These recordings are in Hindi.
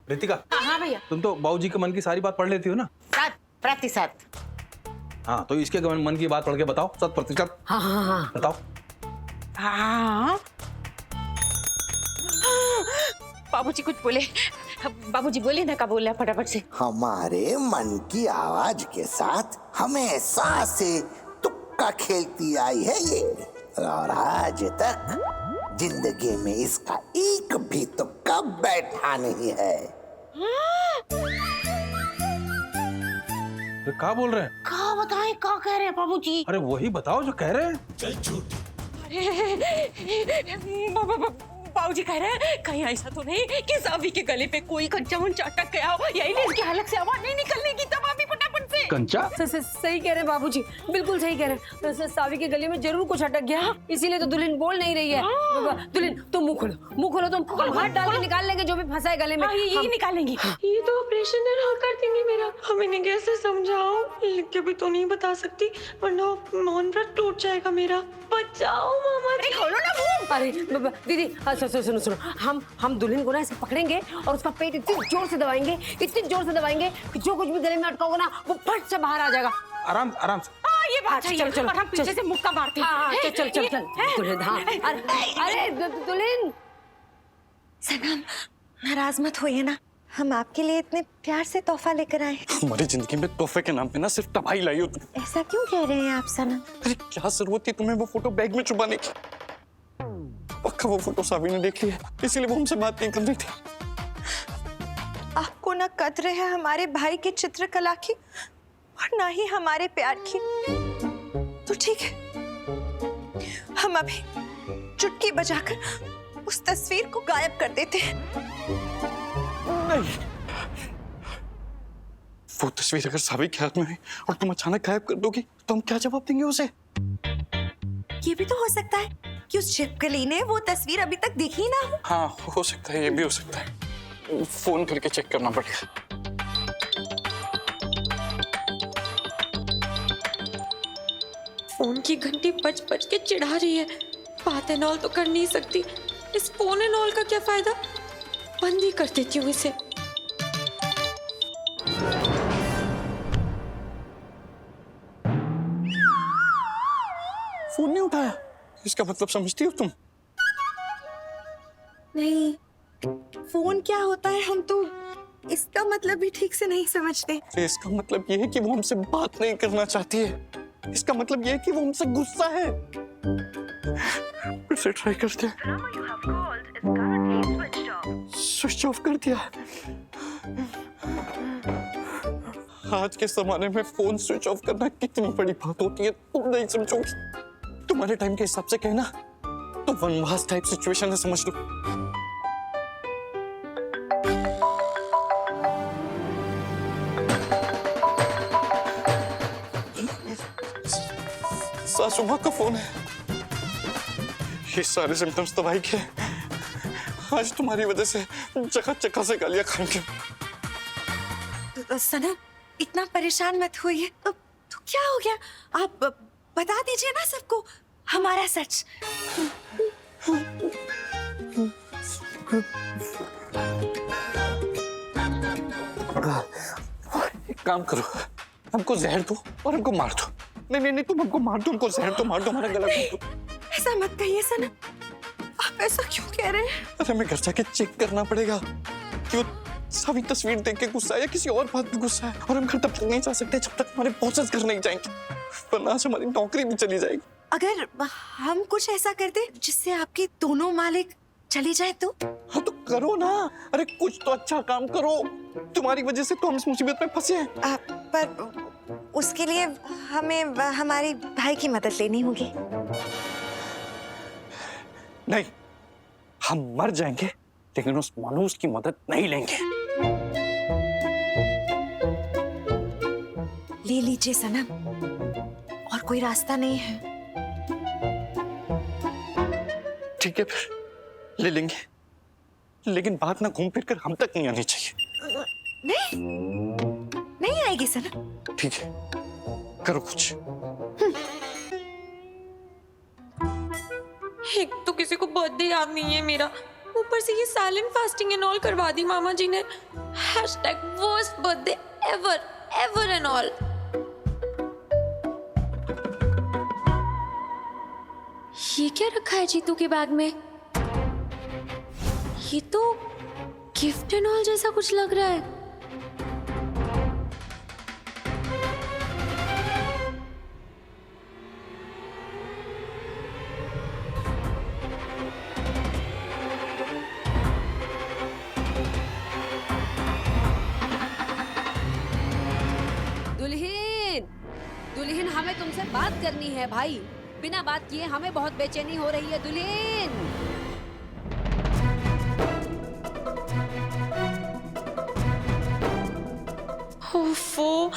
रितिका। हाँ भैया। तुम तो बाबूजी के मन की सारी बात पढ़ लेती हो ना? 100%। हाँ, तो इसके मन की बात पढ़ के बताओ। 100%। हाँ हाँ हाँ बताओ। हाँ। बाबूजी कुछ बोले। बाबूजी बोले ना, क्या बोला फटाफट से। हमारे मन की आवाज के साथ हमेशा से तुक्का खेलती आई है ये, और आज तक जिंदगी में इसका एक भी तुक्का बैठा नहीं है। तो क्या बोल रहे हैं? क्या बताएं, क्या कह रहे हैं बाबूजी? अरे वही बताओ जो कह रहे हैं। बाबूजी कह रहे हैं कहीं ऐसा तो नहीं कि सावी के गले पे कोई कंचा वंचा अटक गया हो, यही नहीं इसकी हलक से आवाज नहीं निकलने की। तब अभी फटाफट से। कंचा? सही कह रहे हैं बाबूजी, बिल्कुल सही कह रहे हैं। सावी के गले में जरूर कुछ अटक गया, इसीलिए तो दुल्हन बोल नहीं रही है। दुल्हन तुम मुंह खोलो, तुम हाथ डाल के निकाल लेंगे जो भी फंसा है गले में। ये निकालेंगी। ये तो ऑपरेशन है ना, कर देंगी मेरा। हम इन्हें कैसे समझाओ, लिख के भी तो नहीं बता सकती, वरना मौन व्रत टूट जाएगा मेरा। बचाओ मामा जी। खोलो ना मुंह। अरे दीदी, सुनो, हम दुल्हन को ना ऐसे पकड़ेंगे और उसका पेट इतनी जोर से दबाएंगे कि जो कुछ भी गले में अटका होगा ना वो फट से बाहर आ जाएगा। आराम आराम से। ये बात है। चलो, और हम पीछे से मुक्का मारते हैं। चल दुल्हन। हाँ अरे दुल्हन। सनम, नाराज मत होइए ना, हम आपके लिए इतने प्यार से तोहफा लेकर आए। हमारी जिंदगी में तोहफे के नाम पे ना सिर्फ तबाही लाई हो तुम। ऐसा क्यों कह रहे हैं आप सनम? अरे क्या जरूरत थी तुम्हें वो फोटो बैग में छुपाने की? पक्का वो फोटो सावी ने देख ली है, इसीलिए वो हमसे बात नहीं कर रही थी। आपको ना कदर है हमारे भाई की चित्रकला की और ना ही हमारे प्यार की। तो ठीक है, हम अभी चुटकी बजाकर उस तस्वीर को गायब कर देते हैं। नहीं, वो तस्वीर अगर सावी के हाथ में है और तुम अचानक गायब कर दोगी तो हम क्या जवाब देंगे उसे? ये भी तो हो सकता है कि उस छिपकली ने वो तस्वीर अभी तक देखी ना हो। हाँ, हो सकता है, ये भी हो सकता है। फोन करके चेक करना पड़ेगा। फोन की घंटी बज बज के चिढ़ा रही है। बात एंड ऑल तो कर नहीं सकती, इस फोन एंड ऑल का क्या फायदा? बंद ही कर देती हूँ इसे। फोन नहीं उठाया, इसका मतलब समझती हो तुम? नहीं, फोन क्या होता है हम तो इसका मतलब भी ठीक से नहीं समझते। तो इसका मतलब ये है कि वो हमसे बात नहीं करना चाहती है। इसका मतलब ये है कि वो हमसे गुस्सा है। फिर से ट्राई करते हैं। स्विच ऑफ कर दिया। आज के जमाने में फोन स्विच ऑफ करना कितनी बड़ी बात होती है, तुम नहीं समझोगी। तुम्हारे टाइम के हिसाब से कहना तो वनवास टाइप सिचुएशन है, समझ लो। सासू माँ का फोन है। ये सारे सिम्टम्स दवाई के आज तुम्हारी वजह से जगह जगह से गालियां खाएंगे। सनम, इतना परेशान मत होइए। तो क्या हो गया? आप बता दीजिए ना सबको हमारा सच। एक काम करो, हमको जहर दो और हमको मार दो। नहीं, तुम हमको मार दो, हमको जहर दो, मार दो, हमारा गला काट दो। ऐसा मत कहिए सनम, आप ऐसा क्यों कह रहे हैं? अरे हमें घर जाके चेक करना पड़ेगा कि वो सभी तस्वीर देख के गुस्सा है या किसी और बात में गुस्सा है, और हम घर तब तक नहीं जा सकते जब तक हमारे बॉसेस घर नहीं जाएंगे, वरना आज हमारी नौकरी भी चली जाएगी। अगर हम कुछ ऐसा कर दे जिससे आपकी दोनों मालिक चली जाए तो? हाँ तो करो ना, अरे कुछ तो अच्छा काम करो। तुम्हारी वजह से तो हम इस मुसीबत में फंसे हैं। पर उसके लिए हमें हमारे भाई की मदद लेनी होगी। नहीं, हम मर जाएंगे लेकिन उस मनोज की मदद नहीं लेंगे। ले लीजिए सनम, और कोई रास्ता नहीं है। ठीक है, फिर ले लेंगे, लेकिन बात ना घूम फिर कर हम तक नहीं आनी चाहिए। नहीं आएगी सनम। ठीक है, करो कुछ। एक तो किसी को बर्थडे याद नहीं है मेरा, ऊपर से ये साइलेंट फास्टिंग एंड ऑल करवा दी मामा जी ने। #worst birthday ever and all। ये क्या रखा है जीतू के बैग में? ये तो गिफ्ट एंड ऑल जैसा कुछ लग रहा है। दुल्हन हमें तुमसे बात करनी है भाई। बिना बात किए हमें बहुत बेचैनी हो रही है दुल्हन। ओफो,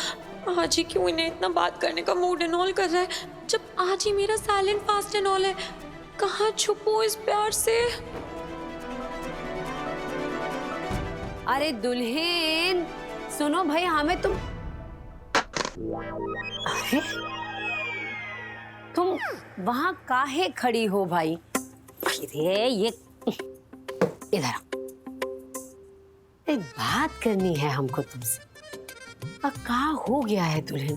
आज ही क्यों इन्हें इतना बात करने का मूड एंड ऑल कर रहा है, जब आज ही मेरा साइलेंट फास्ट एंड ऑल है। कहाँ छुपो इस प्यार से। अरे दुल्हन सुनो भाई, हमें अरे तुम वहां काहे खड़ी हो भाई? अरे ये इधर एक बात करनी है हमको तुमसे। कहाँ हो गया है दुल्हन?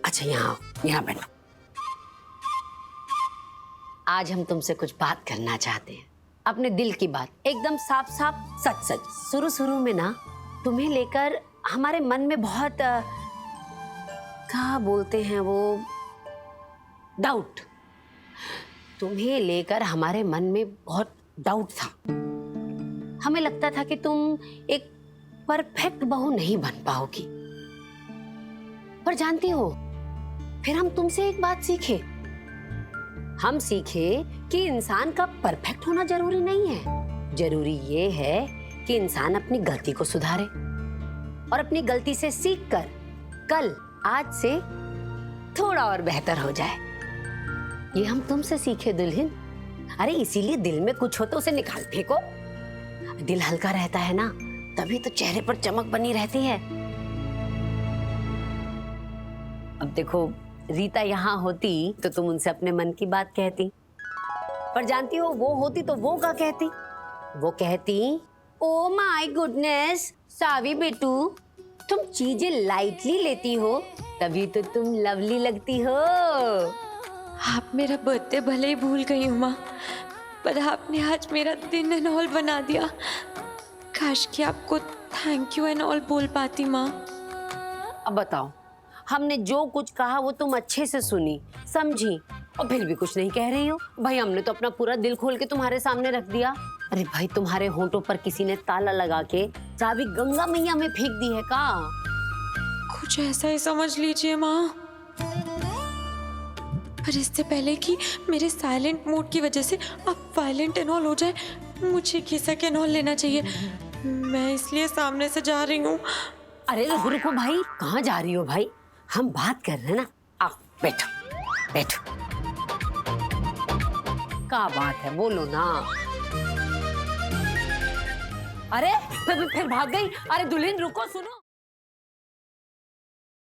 अच्छा यहाँ बैठो। आज हम तुमसे कुछ बात करना चाहते हैं, अपने दिल की बात, एकदम साफ साफ सच सच। शुरू में ना तुम्हें लेकर हमारे मन में बहुत क्या बोलते हैं वो, डाउट। तुम्हें लेकर हमारे मन में बहुत डाउट था। हमें लगता था कि तुम एक परफेक्ट बहू नहीं बन पाओगी। पर जानती हो, फिर हम तुमसे एक बात सीखे। हम सीखे कि इंसान का परफेक्ट होना जरूरी नहीं है। जरूरी ये है कि इंसान अपनी गलती को सुधारे और अपनी गलती से सीखकर कल आज से थोड़ा और बेहतर हो जाए। ये हम तुमसे सीखे दुल्हन। अरे इसीलिए दिल में कुछ हो तो उसे निकाल फेंको। दिल हल्का रहता है ना, तभी तो चेहरे पर चमक बनी रहती है। अब देखो, रीता यहाँ होती तो तुम उनसे अपने मन की बात कहती। पर जानती हो, वो होती तो वो क्या कहती? वो कहती, ओ माय गुडनेस सावी बेटू, तुम चीजें लाइटली लेती हो, तभी तो तुम लवली लगती हो। आप मेरा बर्थडे भले ही भूल गई हो माँ, पर आपने आज मेरा दिन एंड ऑल बना दिया। काश कि आपको थैंक यू एंड ऑल बोल पाती माँ। अब बताओ, हमने जो कुछ कहा वो तुम अच्छे से सुनी समझी और फिर भी कुछ नहीं कह रही हो। भाई हमने तो अपना पूरा दिल खोल के तुम्हारे सामने रख दिया। अरे भाई, तुम्हारे होंठों पर किसी ने ताला लगा के चाबी गंगा मैया में फेंक दी है का? कुछ ऐसा ही समझ लीजिए माँ। पर इससे पहले कि मेरे साइलेंट मोड की वजह से आप वायलेंट एंड ऑल हो जाए, मुझे किसक एंड ऑल लेना चाहिए। मैं इसलिए सामने से जा रही हूँ। अरे रुको भाई, कहाँ जा रही हो भाई? हम बात कर रहे हैं ना। आओ बैठो बैठो। क्या बात है, बोलो ना। अरे फिर भाग गई। अरे दुल्हन रुको, सुनो।